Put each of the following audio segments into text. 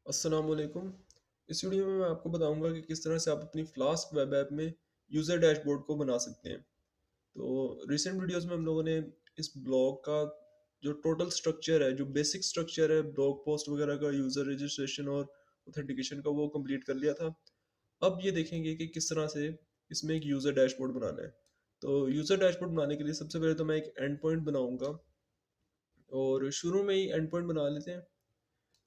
अस्सलाम वालेकुम। इस वीडियो में मैं आपको बताऊंगा कि किस तरह से आप अपनी फ्लास्क वेब ऐप में यूज़र डैशबोर्ड को बना सकते हैं। तो रिसेंट वीडियोस में हम लोगों ने इस ब्लॉग का जो टोटल स्ट्रक्चर है, जो बेसिक स्ट्रक्चर है ब्लॉग पोस्ट वगैरह का, यूज़र रजिस्ट्रेशन और ऑथेंटिकेशन का, वो कंप्लीट कर लिया था। अब ये देखेंगे कि किस तरह से इसमें एक यूज़र डैशबोर्ड बनाना है। तो यूज़र डैशबोर्ड बनाने के लिए सबसे पहले तो मैं एक एंड पॉइंट बनाऊंगा और शुरू में ही एंड पॉइंट बना लेते हैं।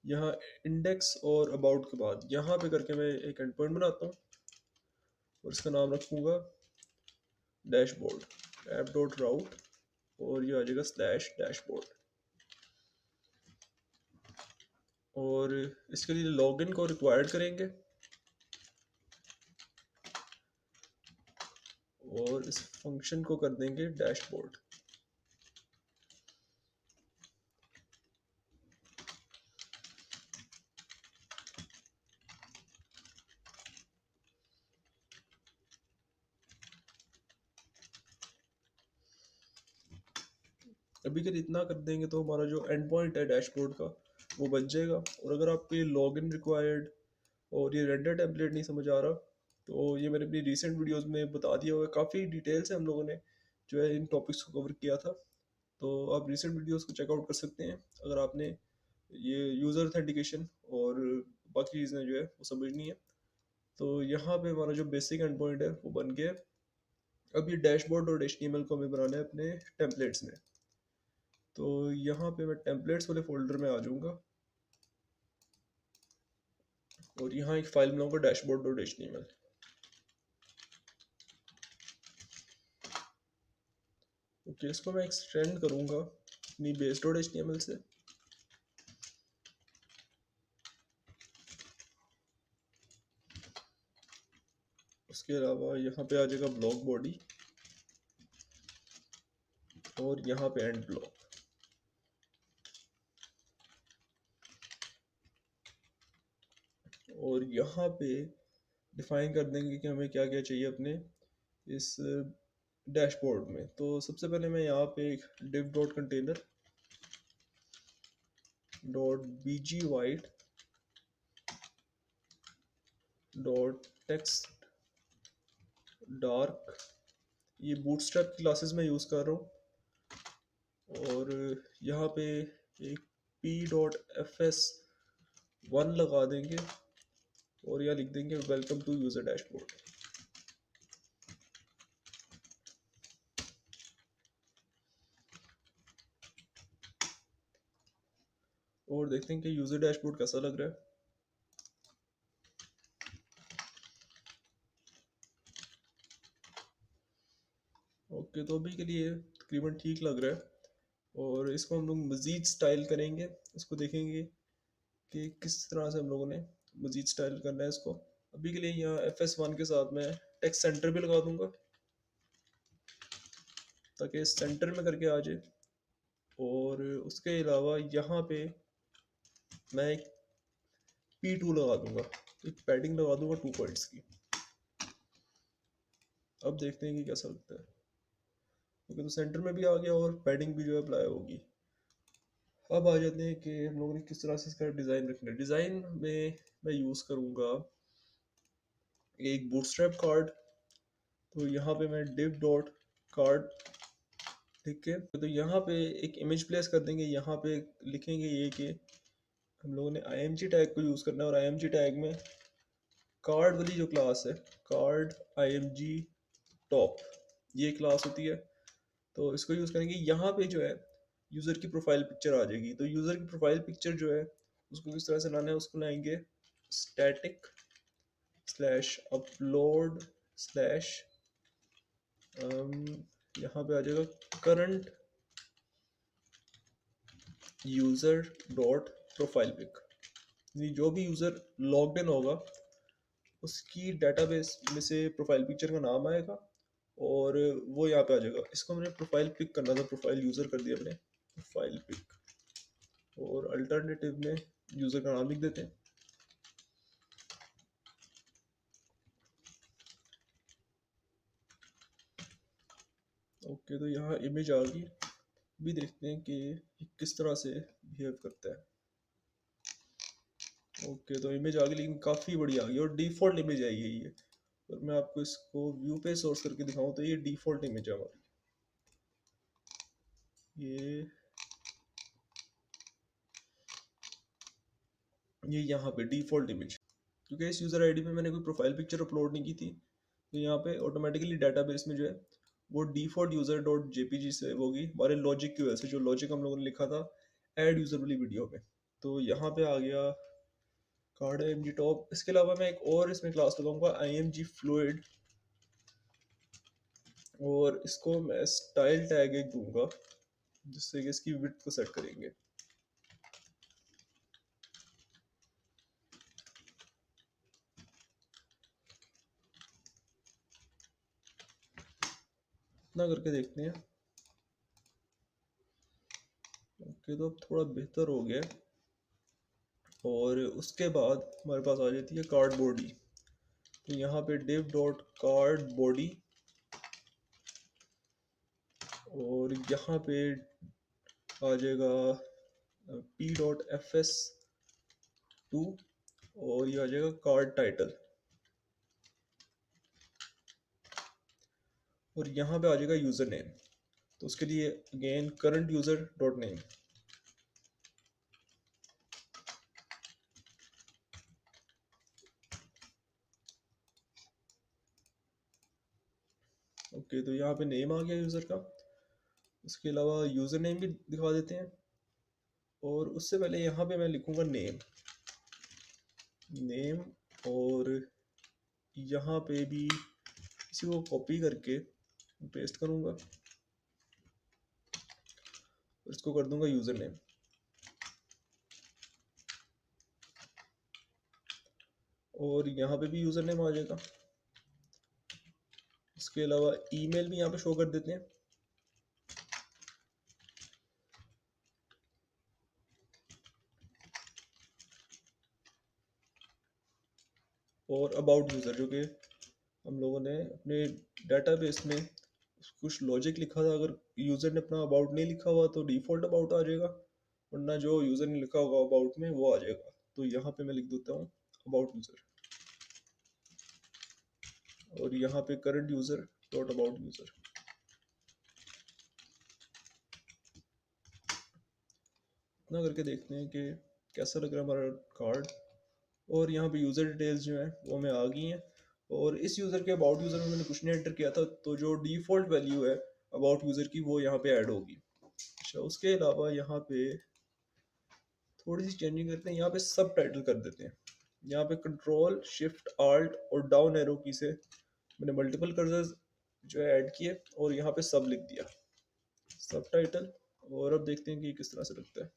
यहाँ इंडेक्स और अबाउट के बाद यहाँ पे करके मैं एक एंड पॉइंट बनाता हूँ और इसका नाम रखूँगा डैशबोर्ड, ऐप डॉट राउट, और ये आ जाएगा स्लैश डैशबोर्ड। और इसके लिए लॉगिन को रिक्वायर्ड करेंगे और इस फंक्शन को कर देंगे डैशबोर्ड। अभी के लिए इतना कर देंगे तो हमारा जो एंड पॉइंट है डैशबोर्ड का वो बच जाएगा। और अगर आपको ये लॉगिन रिक्वायर्ड और ये रेंडर टेम्पलेट नहीं समझ आ रहा तो ये मैंने अपनी रिसेंट वीडियोस में बता दिया होगा, काफ़ी डिटेल से हम लोगों ने जो है इन टॉपिक्स को कवर किया था। तो आप रिसेंट वीडियोस को चेकआउट कर सकते हैं अगर आपने ये यूज़र ऑथेंटिकेशन और बाकी चीज़ें जो है वो समझनी है। तो यहाँ पे हमारा जो बेसिक एंड पॉइंट है वो बन गया। अब ये डैशबोर्ड और HTML को हमें बनाना है अपने टेम्पलेट्स में। तो यहाँ पे मैं टेम्पलेट्स वाले फोल्डर में आ जाऊँगा और यहाँ एक फाइल बनाऊंगा dashboard.html। ओके, इसको मैं एक्सटेंड करूँगा अपनी base.html से। उसके अलावा यहाँ पे आ जाएगा ब्लॉक बॉडी और यहाँ पे एंड ब्लॉक। और यहाँ पे डिफाइन कर देंगे कि हमें क्या क्या चाहिए अपने इस डैशबोर्ड में। तो सबसे पहले मैं यहाँ पे एक div dot container dot bg white dot text dark, ये बूटस्ट्रैप की क्लासेस में यूज़ कर रहा हूँ। और यहाँ पे एक p डॉट fs 1 लगा देंगे और यहाँ लिख देंगे वेलकम टू यूज़र डैशबोर्ड। और देखते हैं कि यूज़र डैशबोर्ड कैसा लग रहा है। ओके, तो अभी के लिए तकरीबन ठीक लग रहा है और इसको हम लोग मज़ीद स्टाइल करेंगे। इसको देखेंगे कि किस तरह से हम लोगों ने मज़ीद स्टाइल करना है इसको। अभी के लिए यहाँ FS1 के साथ मैं टेक्स्ट सेंटर भी लगा दूंगा ताकि सेंटर में करके आ जाए। और उसके अलावा यहाँ पे मैं एक P2 लगा दूंगा, एक पैडिंग लगा दूंगा 2 पॉइंट्स की। अब देखते हैं कि कैसा लगता है। ओके, तो सेंटर में भी आ गया और पैडिंग भी जो है अप्लाई होगी। अब आ जाते हैं कि हम लोगों ने किस तरह से इसका डिज़ाइन रखना है। डिज़ाइन में मैं यूज़ करूँगा एक बूटस्ट्रैप कार्ड। तो यहाँ पे मैं div डॉट कार्ड, ठीक है, तो यहाँ पे एक इमेज प्लेस कर देंगे। यहाँ पे लिखेंगे ये कि हम लोगों ने img टैग को यूज़ करना है और img टैग में कार्ड वाली जो क्लास है, कार्ड img टॉप, ये क्लास होती है। तो इसको यूज़ करेंगे। यहाँ पे जो है यूज़र की प्रोफाइल पिक्चर आ जाएगी। तो यूज़र की प्रोफाइल पिक्चर जो है उसको किस तरह से लाना है, उसको लाएंगे स्टैटिक स्लैश अपलोड स्लैश यहाँ पे आ जाएगा current user dot profile pic. जो भी यूज़र लॉग्ड इन होगा उसकी डेटाबेस में से प्रोफाइल पिक्चर का नाम आएगा और वो यहाँ पे आ जाएगा। इसको हमने प्रोफाइल पिक करना था, प्रोफाइल यूज़र कर दिया हमने प्रोफाइल पिक। और अल्टरनेटिव में यूज़र का नाम लिख देते हैं। ओके, तो यहाँ इमेज आ गई। भी देखते हैं कि ये किस तरह से बिहेव करता है। ओके, तो इमेज आ गई, लेकिन काफ़ी बड़ी आ गई और डिफ़ॉल्ट इमेज आई है ये। और मैं आपको इसको व्यू पे सोर्स करके दिखाऊं तो ये डिफ़ॉल्ट इमेज है हमारी। ये यहाँ पे डिफ़ॉल्ट इमेज, क्योंकि इस यूज़र आईडी पे मैंने कोई प्रोफाइल पिक्चर अपलोड नहीं की थी, तो यहाँ पे ऑटोमेटिकली डाटाबेस में जो है वो डिफ़ॉल्ट यूज़र डॉट जेपीजी से होगी हमारे लॉजिक की वजह से, जो लॉजिक हम लोगों ने लिखा था ऐड यूज़र वाली वीडियो में। तो यहाँ पे आ गया कार्ड एम जी टॉप। इसके अलावा मैं एक और इसमें क्लास लगाऊंगा आई एम जी फ्लूइड, और इसको मैं स्टाइल टैग एक दूंगा जिससे कि इसकी विड्थ को सेट करेंगे। इतना करके देखते हैं। ओके, तो अब थोड़ा बेहतर हो गया। और उसके बाद हमारे पास आ जाती है कार्ड बॉडी। तो यहाँ पे div डॉट कार्ड बॉडी, और यहाँ पे आ जाएगा p dot F S two, और ये आ जाएगा कार्ड टाइटल, और यहाँ पे आ जाएगा यूज़र नेम। तो उसके लिए again current user dot name. Okay, तो यहाँ पे नेम आ गया यूज़र का। उसके अलावा यूज़र नेम भी दिखा देते हैं, और उससे पहले यहाँ पे मैं लिखूँगा नेम। और यहाँ पे भी इसी को कॉपी करके पेस्ट करूँगा और इसको कर दूंगा यूज़र नेम। और यहाँ पे भी यूज़र नेम आ जाएगा। इसके अलावा ईमेल भी यहाँ पे शो कर देते हैं। और अबाउट यूज़र, जो कि हम लोगों ने अपने डेटाबेस में कुछ लॉजिक लिखा था, अगर यूज़र ने अपना अबाउट नहीं लिखा हुआ तो डिफ़ॉल्ट अबाउट आ जाएगा, वरना जो यूज़र ने लिखा होगा अबाउट में वो आ जाएगा। तो यहाँ पे मैं लिख देता हूँ अबाउट यूज़र, और यहाँ पे current user dot about user. इतना करके देखते हैं कि कैसा लग रहा है हमारा कार्ड। और यहाँ पे यूज़र डिटेल्स जो हैं वो हमें आ गई हैं। और इस यूज़र के अबाउट यूज़र में मैंने कुछ नहीं एंटर किया था, तो जो डिफ़ॉल्ट वैल्यू है अबाउट यूज़र की वो यहाँ पे ऐड होगी। अच्छा, उसके अलावा यहाँ पे थोड़ी सी चेंजिंग करते हैं, यहाँ पे सब टाइटल कर देते हैं। यहाँ पे कंट्रोल शिफ्ट आल्ट और डाउन एरो की से मैंने मल्टीपल कर्सर्स जो है ऐड किए, और यहाँ पे सब लिख दिया, सब टाइटल। और अब देखते हैं कि किस तरह से लगता है।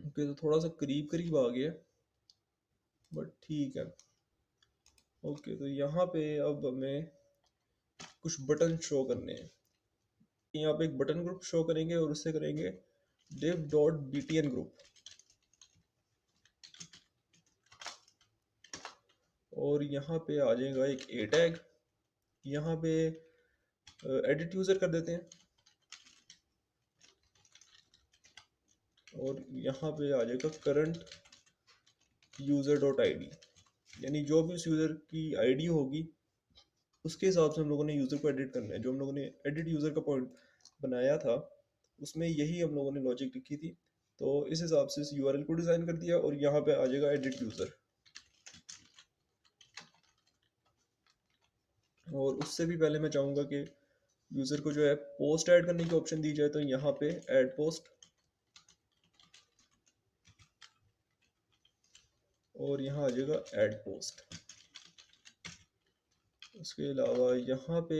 ओके, तो थोड़ा सा करीब करीब आ गया, बट ठीक है। ओके, तो यहाँ पे अब हमें कुछ बटन शो करने हैं। यहाँ पे एक बटन ग्रुप शो करेंगे, और उससे करेंगे div डॉट btn ग्रुप। और यहाँ पे आ जाएगा एक ए टैग। यहाँ पे एडिट यूज़र कर देते हैं, और यहाँ पे आ जाएगा current user dot I D, यानी जो भी उस यूज़र की आईडी होगी उसके हिसाब से हम लोगों ने यूज़र को एडिट करना है। जो हम लोगों ने एडिट यूज़र का पॉइंट बनाया था उसमें यही हम लोगों ने लॉजिक लिखी थी, तो इस हिसाब से इस यूआरएल को डिज़ाइन कर दिया। और यहाँ पे आ जाएगा एडिट यूज़र, और उससे भी पहले मैं चाहूँगा कि यूज़र को जो है पोस्ट ऐड करने की ऑप्शन दी जाए, तो यहाँ पे ऐड पोस्ट, और यहाँ आ जाएगा ऐड पोस्ट। उसके अलावा यहाँ पे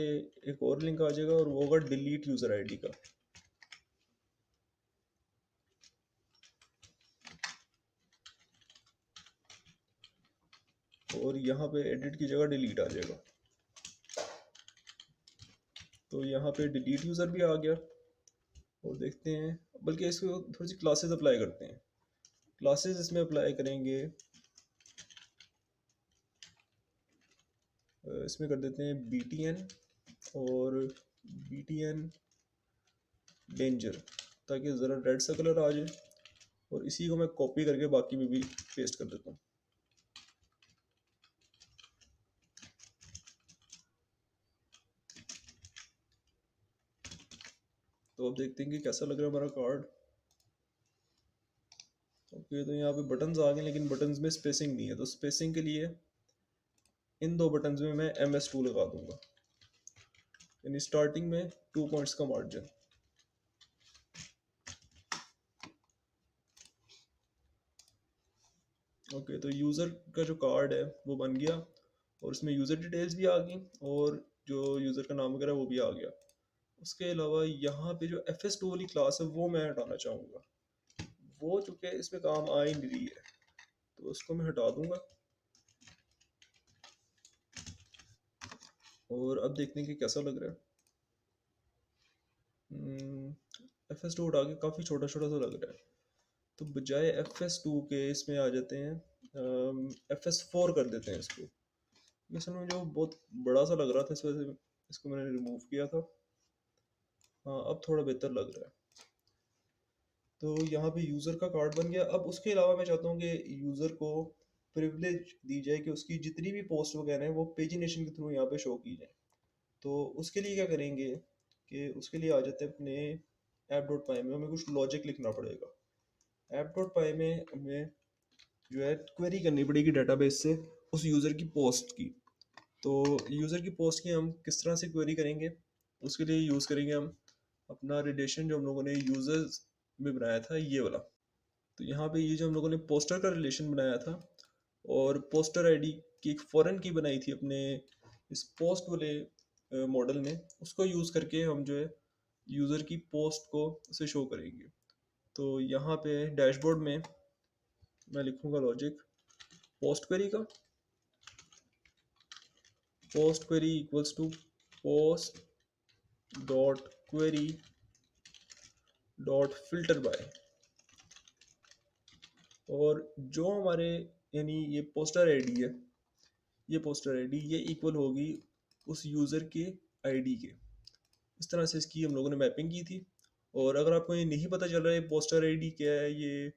एक और लिंक आ जाएगा, और वो होगा डिलीट यूज़र आईडी का। और यहाँ पे एडिट की जगह डिलीट आ जाएगा। तो यहाँ पे डिलीट यूज़र भी आ गया। और देखते हैं, बल्कि इसको थोड़ी सी क्लासेस अप्लाई करते हैं। क्लासेस इसमें अप्लाई करेंगे, इसमें कर देते हैं btn और btn डेंजर, ताकि ज़रा रेड सा कलर आ जाए। और इसी को मैं कॉपी करके बाकी में भी पेस्ट कर देता हूँ। तो अब देखते हैं कि कैसा लग रहा है हमारा कार्ड। ओके, तो यहाँ पे बटन्स आ गए, लेकिन बटन्स में स्पेसिंग नहीं है, तो स्पेसिंग के लिए इन दो बटन्स में मैं MS2 लगा दूंगा, यानी स्टार्टिंग में 2 पॉइंट्स का मार्जिन। ओके, तो यूज़र का जो कार्ड है वो बन गया, और उसमें यूज़र डिटेल्स भी आ गई, और जो यूज़र का नाम वगैरह वो भी आ गया। उसके अलावा यहाँ पे जो FS2 वाली क्लास है वो मैं हटाना चाहूँगा, वो चूँकि इसमें काम आ ही नहीं रही है, तो उसको मैं हटा दूंगा। और अब देखने के कैसा लग रहा है। FS2 हटा के काफ़ी छोटा छोटा सा लग रहा है, तो बजाय FS2 के इसमें आ जाते हैं, FS4 कर देते हैं इसको। असल में जो बहुत बड़ा सा लग रहा था, इस वजह से इसको मैंने रिमूव किया था। हाँ, अब थोड़ा बेहतर लग रहा है। तो यहाँ पे यूज़र का कार्ड बन गया। अब उसके अलावा मैं चाहता हूँ कि यूज़र को प्रिविलेज दी जाए कि उसकी जितनी भी पोस्ट वगैरह हैं वो पेजिनेशन के थ्रू यहाँ पे शो की जाए। तो उसके लिए क्या करेंगे कि उसके लिए आ जाते हैं अपने app.py में, हमें कुछ लॉजिक लिखना पड़ेगा। app.py में हमें जो है क्वेरी करनी पड़ेगी डेटाबेस से उस यूज़र की पोस्ट की। तो यूज़र की पोस्ट की हम किस तरह से क्वेरी करेंगे, उसके लिए यूज़ करेंगे हम अपना रिलेशन जो हम लोगों ने यूज़र्स में बनाया था, ये वाला। तो यहाँ पे ये जो हम लोगों ने पोस्टर का रिलेशन बनाया था, और पोस्टर आईडी की एक फॉरेन की बनाई थी अपने इस पोस्ट वाले मॉडल में, उसको यूज़ करके हम जो है यूज़र की पोस्ट को उसे शो करेंगे। तो यहाँ पे डैशबोर्ड में मैं लिखूँगा लॉजिक पोस्ट क्वेरी का, post query equals to post dot query dot filter by, और जो हमारे यानी ये पोस्टर आईडी है, ये पोस्टर आईडी ये इक्वल होगी उस यूज़र के आईडी के। इस तरह से इसकी हम लोगों ने मैपिंग की थी। और अगर आपको ये नहीं पता चल रहा है पोस्टर आईडी क्या है, ये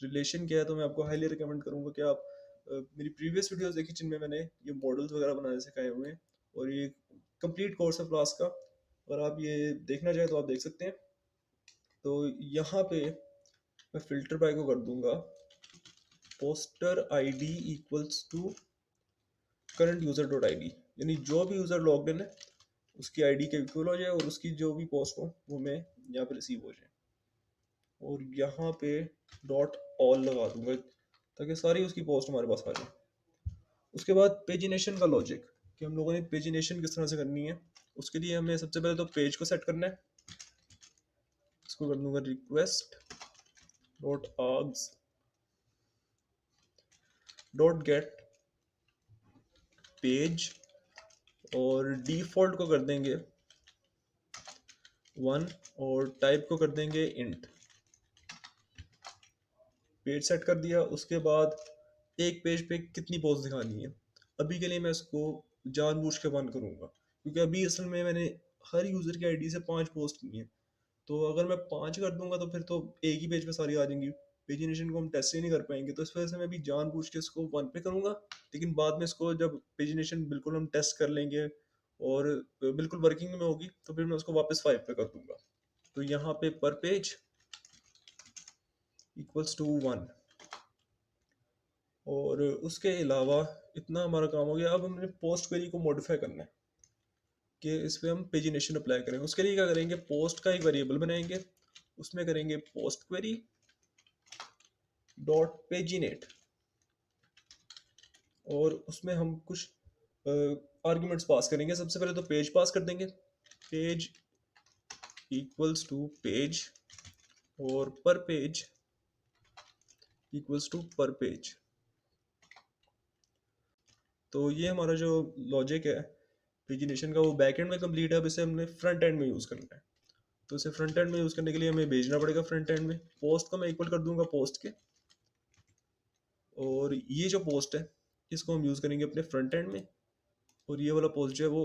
रिलेशन क्या है, तो मैं आपको हाईली रिकमेंड करूँगा कि आप मेरी प्रीवियस वीडियोस देखिए जिनमें मैंने ये मॉडल्स वगैरह बनाने सिखाए हुए हैं, और ये कंप्लीट कोर्स है क्लास का। अगर आप ये देखना चाहें तो आप देख सकते हैं। तो यहाँ पे मैं फिल्टर बाय को कर दूंगा poster ID equals to current user dot I D, यानी जो भी यूज़र लॉग्ड इन है उसकी आईडी के इक्वल हो जाए, और उसकी जो भी पोस्ट हो वो मैं यहाँ पे रिसीव हो जाए। और यहाँ पे डॉट ऑल लगा दूंगा ताकि सारी उसकी पोस्ट हमारे पास आ जाए। उसके बाद पेजिनेशन का लॉजिक, कि हम लोगों ने पेजिनेशन किस तरह से करनी है, उसके लिए हमें सबसे पहले तो पेज को सेट करना है। इसको कर दूंगा request dot args dot get page, और डिफॉल्ट को कर देंगे 1, और टाइप को कर देंगे इंट। पेज सेट कर दिया। उसके बाद एक पेज पे कितनी पोस्ट दिखानी है, अभी के लिए मैं इसको जानबूझ के बंद करूंगा, क्योंकि अभी असल में मैंने हर यूज़र की आईडी से 5 पोस्ट की हैं। तो अगर मैं 5 कर दूंगा तो फिर तो एक ही पेज पे सारी आ जाएंगी, पेजिनेशन को हम टेस्ट ही नहीं कर पाएंगे। तो इस वजह से मैं अभी जानबूझ के इसको 1 पे करूंगा, लेकिन बाद में इसको जब पेजिनेशन बिल्कुल हम टेस्ट कर लेंगे और बिल्कुल वर्किंग में होगी तो फिर मैं उसको वापस 5 पे कर दूंगा। तो यहाँ पे पर पेज इक्वल्स टू 1। और उसके अलावा इतना हमारा काम हो गया। अब हमने पोस्ट क्वेरी को मॉडिफाई करना है कि इस पर हम पेजिनेशन अप्लाई करेंगे। उसके लिए क्या करेंगे, पोस्ट का एक वेरिएबल बनाएंगे, उसमें करेंगे पोस्ट क्वेरी डॉट पेजिनेट, और उसमें हम कुछ आर्ग्यूमेंट्स पास करेंगे। सबसे पहले तो पेज पास कर देंगे, पेज इक्वल्स टू पेज, और पर पेज इक्वल्स टू पर पेज। तो ये हमारा जो लॉजिक है पेजिनेशन का वो बैक एंड में कंप्लीट है। अब इसे हमने फ्रंट एंड में यूज़ करना है। तो इसे फ्रंट एंड में यूज़ करने के लिए हमें भेजना पड़ेगा फ्रंट एंड में। पोस्ट को मैं इक्वल कर दूंगा पोस्ट के, और ये जो पोस्ट है इसको हम यूज़ करेंगे अपने फ्रंट एंड में, और ये वाला पोस्ट जो है वो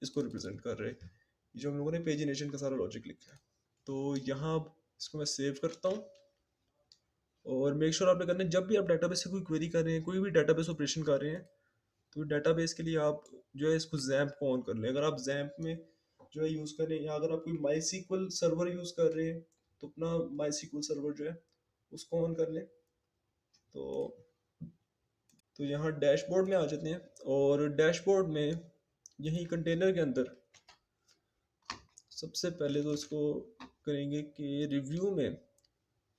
इसको रिप्रेजेंट कर रहे हैं, जो हम लोगों ने पेजिनेशन का सारा लॉजिक लिखा है। तो यहाँ अब इसको मैं सेव करता हूँ, और मेक श्योर आपने करना है जब भी आप डाटाबेस से कोई क्वेरी कर रहे हैं, कोई भी डाटाबेस ऑपरेशन कर रहे हैं, तो डाटाबेस के लिए आप जो है इसको जैम्प को ऑन कर लें। अगर आप जैम्प में जो है यूज़ करें, या अगर आप कोई माई सीक्वल सर्वर यूज़ कर रहे हैं तो अपना माई सीक्वल सर्वर जो है उसको ऑन कर लें। तो यहाँ डैशबोर्ड में आ जाते हैं, और डैशबोर्ड में यही कंटेनर के अंदर सबसे पहले तो इसको करेंगे कि रिव्यू में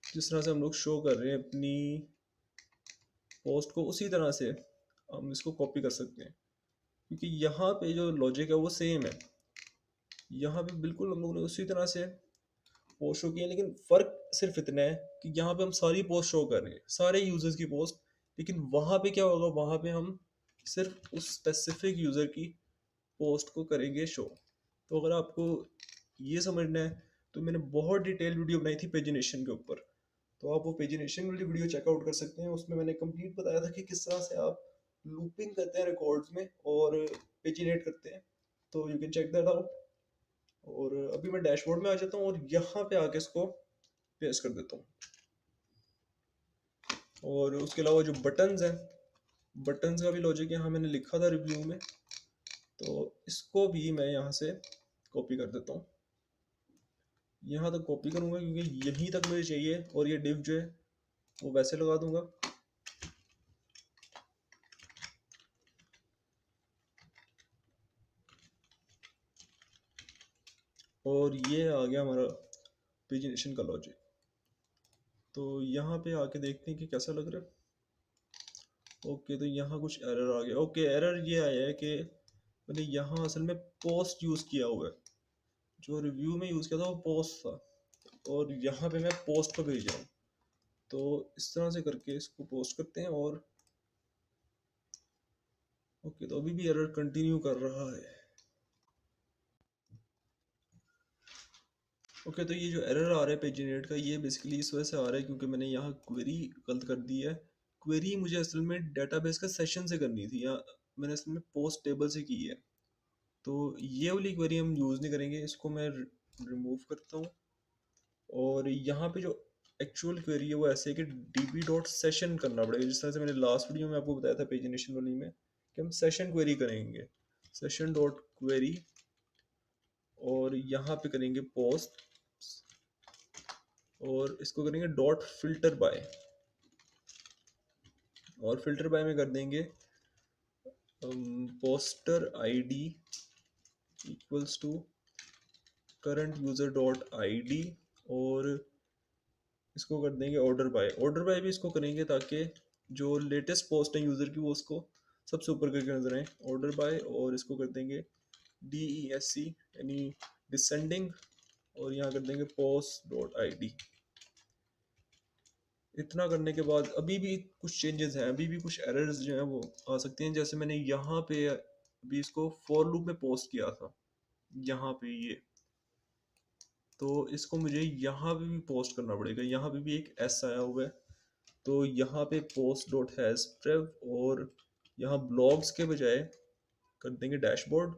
जिस तरह से हम लोग शो कर रहे हैं अपनी पोस्ट को, उसी तरह से हम इसको कॉपी कर सकते हैं, क्योंकि यहाँ पे जो लॉजिक है वो सेम है। यहाँ पे बिल्कुल हम लोगों ने उसी तरह से पोस्ट शो किया, लेकिन फ़र्क सिर्फ इतना है कि यहाँ पे हम सारी पोस्ट शो कर रहे हैं, सारे यूजर्स की पोस्ट, लेकिन वहाँ पे क्या होगा, वहाँ पे हम सिर्फ उस स्पेसिफिक यूज़र की पोस्ट को करेंगे शो। तो अगर आपको ये समझना है तो मैंने बहुत डिटेल वीडियो बनाई थी पेजिनेशन के ऊपर, तो आप वो पेजिनेशन वाली वीडियो चेकआउट कर सकते हैं। उसमें मैंने कंप्लीट बताया था कि किस तरह से आप लूपिंग करते हैं रिकॉर्ड्स में और पेजिनेट करते हैं, तो you can check that out. और अभी मैं डैशबोर्ड में आ जाता हूँ और यहाँ पे आके इसको पेस्ट कर देता हूँ। और उसके अलावा जो बटन्स हैं, बटन्स का भी लॉजिक यहाँ मैंने लिखा था रिव्यू में, तो इसको भी मैं यहाँ से कॉपी कर देता हूँ। यहाँ तक कॉपी करूँगा क्योंकि यहीं तक मुझे चाहिए, और ये डिव जो है वो वैसे लगा दूंगा। और ये आ गया हमारा पेजिनेशन का लॉजिक। तो यहाँ पे आके देखते हैं कि कैसा लग रहा है। ओके, तो यहाँ कुछ एरर आ गया। ओके, एरर ये आया है कि मैंने यहाँ असल में पोस्ट यूज़ किया हुआ है, जो रिव्यू में यूज़ किया था वो पोस्ट था, और यहाँ पे मैं पोस्ट को भेज रहा हूँ। तो इस तरह से करके इसको पोस्ट करते हैं। और ओके, तो अभी भी एरर कंटिन्यू कर रहा है। ओके, तो ये जो एरर आ रहा है पेज जनरेट का, ये बेसिकली इस वजह से आ रहा है क्योंकि मैंने यहाँ क्वेरी गलत कर दी है। क्वेरी मुझे असल में डेटाबेस का सेशन से करनी थी, या मैंने असल में पोस्ट टेबल से की है। तो ये वाली क्वेरी हम यूज़ नहीं करेंगे, इसको मैं रिमूव करता हूँ। और यहाँ पे जो एक्चुअल क्वेरी है वो ऐसे है कि db.session करना पड़ेगा, जिस तरह से मैंने लास्ट वीडियो में आपको बताया था पेज जनरेशन वाली में कि हम सेशन क्वेरी करेंगे, सेशन डॉट क्वेरी, और यहाँ पे करेंगे पोस्ट, और इसको करेंगे डॉट फिल्टर बाय, और फिल्टर बाय में कर देंगे poster ID equals to current user dot ID, और इसको कर देंगे ऑर्डर बाय। ऑर्डर बाय भी इसको करेंगे ताकि जो लेटेस्ट पोस्ट है यूज़र की वो उसको सबसे ऊपर करके नजर आए, ऑर्डर बाय। और इसको कर देंगे DESC यानी डिसेंडिंग, और यहाँ कर देंगे पोस्ट डॉट आई। इतना करने के बाद अभी भी कुछ चेंजेस हैं, अभी भी कुछ एरर्स जो हैं वो आ सकते हैं। जैसे मैंने यहाँ पे अभी इसको फॉर लूप में पोस्ट किया था, यहाँ पे ये, तो इसको मुझे यहाँ पे भी पोस्ट करना पड़ेगा। यहाँ पे भी एक एस आया हुआ है, तो यहाँ पे पोस्ट डॉट हैज प्रेव, और यहाँ ब्लॉग्स के बजाय कर देंगे डैशबोर्ड,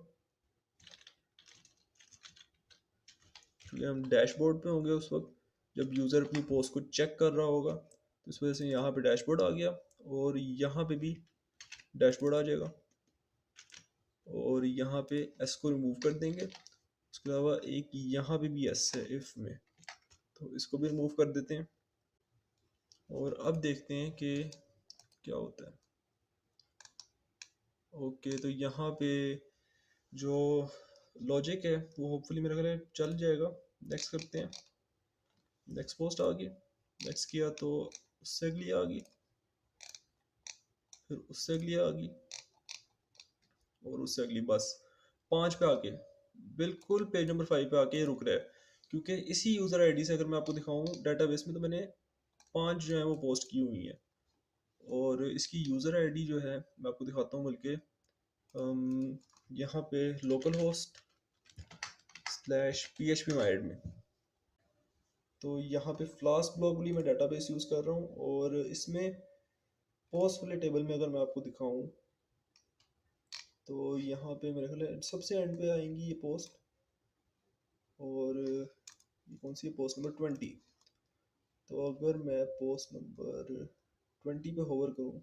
क्योंकि हम डैशबोर्ड पे होंगे उस वक्त जब यूज़र अपनी पोस्ट को चेक कर रहा होगा। तो इस वजह से यहाँ पे डैशबोर्ड आ गया, और यहाँ पे भी डैशबोर्ड आ जाएगा। और यहाँ पे एस को रिमूव कर देंगे। उसके अलावा एक यहाँ पे भी एस है इफ में, तो इसको भी रिमूव कर देते हैं। और अब देखते हैं कि क्या होता है। ओके, तो यहाँ पे जो लॉजिक है वो होपफुली मेरे ख्याल है चल जाएगा। नेक्स्ट करते हैं। नेक्स्ट पोस्ट आ गई, नेक्स्ट किया तो उससे अगली आ गई, फिर उससे अगली आ गई, और उससे अगली, बस 5 पे आके बिल्कुल पेज नंबर 5 पे आके रुक रहा है। क्योंकि इसी यूज़र आईडी से अगर मैं आपको दिखाऊं डाटाबेस में, तो मैंने 5 जो है वो पोस्ट की हुई है। और इसकी यूज़र आईडी जो है मैं आपको दिखाता हूँ, बल्कि यहाँ पे local host /php my admin, तो यहाँ पे फ्लास्क ग्लोबली मैं डाटाबेस यूज़ कर रहा हूँ। और इसमें पोस्ट वाले टेबल में अगर मैं आपको दिखाऊं, तो यहाँ पे मेरे ख्याल है सबसे एंड पे आएंगी ये पोस्ट, और ये कौन सी है, पोस्ट नंबर 20। तो अगर मैं पोस्ट नंबर 20 पे होवर करूँ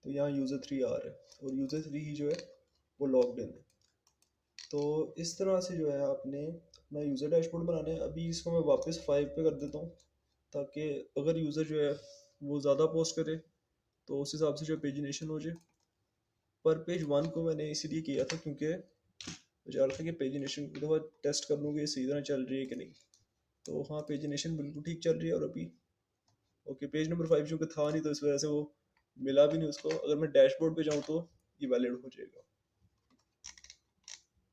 तो यहाँ यूज़र 3 आ रहा है और यूज़र 3 ही जो है वो लॉग्ड इन है। तो इस तरह से जो है आपने अपना यूज़र डैशबोर्ड बनाना है। अभी इसको मैं वापस 5 पे कर देता हूँ, ताकि अगर यूज़र जो है वो ज़्यादा पोस्ट करे तो उस हिसाब से जो पेजिनेशन हो जाए। पर पेज 1 को मैंने इसीलिए किया था क्योंकि मुझे लगा था कि पेजिनेशन एक दफ़ा टेस्ट कर लूँगी सही तरह चल रही है कि नहीं। तो हाँ, पेजिनेशन बिल्कुल ठीक चल रही है। और अभी ओके, पेज नंबर 5 चूँकि था नहीं तो इस वजह से वो मिला भी नहीं उसको। अगर मैं डैशबोर्ड पे जाऊँ तो ये वैलिड हो जाएगा।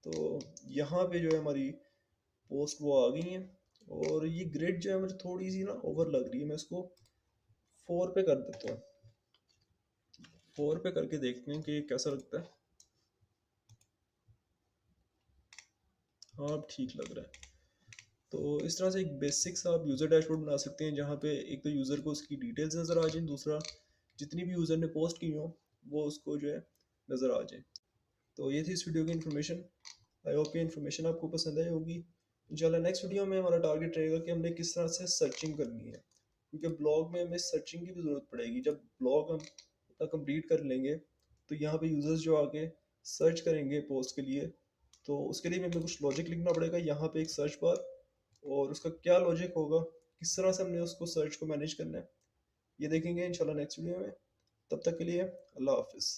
तो यहाँ पे जो है हमारी पोस्ट वो आ गई हैं। और ये ग्रिड जो है मुझे थोड़ी सी ना ओवर लग रही है, मैं इसको 4 पे कर देता हूँ। 4 पे करके देखते हैं कि ये कैसा लगता है। हाँ, अब ठीक लग रहा है। तो इस तरह से एक बेसिक सा आप यूज़र डैशबोर्ड बना सकते हैं, जहाँ पे एक तो यूज़र को उसकी डिटेल्स नज़र आ जाए, दूसरा जितनी भी यूज़र ने पोस्ट की हो वो उसको जो है नज़र आ जाए। तो ये थी इस वीडियो की इन्फॉर्मेशन। आई होप ये इन्फॉर्मेशन आपको पसंद आई होगी। इंशाल्लाह नेक्स्ट वीडियो में हमारा टारगेट रहेगा कि हमने किस तरह से सर्चिंग करनी है, क्योंकि ब्लॉग में हमें सर्चिंग की भी ज़रूरत पड़ेगी। जब ब्लॉग हम अपना कंप्लीट कर लेंगे तो यहाँ पे यूज़र्स जो आके सर्च करेंगे पोस्ट के लिए, तो उसके लिए भी हमें कुछ लॉजिक लिखना पड़ेगा यहाँ पे एक सर्च बार। और उसका क्या लॉजिक होगा, किस तरह से हमने उसको सर्च को मैनेज करना है, ये देखेंगे इंशाल्लाह नेक्स्ट वीडियो में। तब तक के लिए अल्लाह हाफिज़।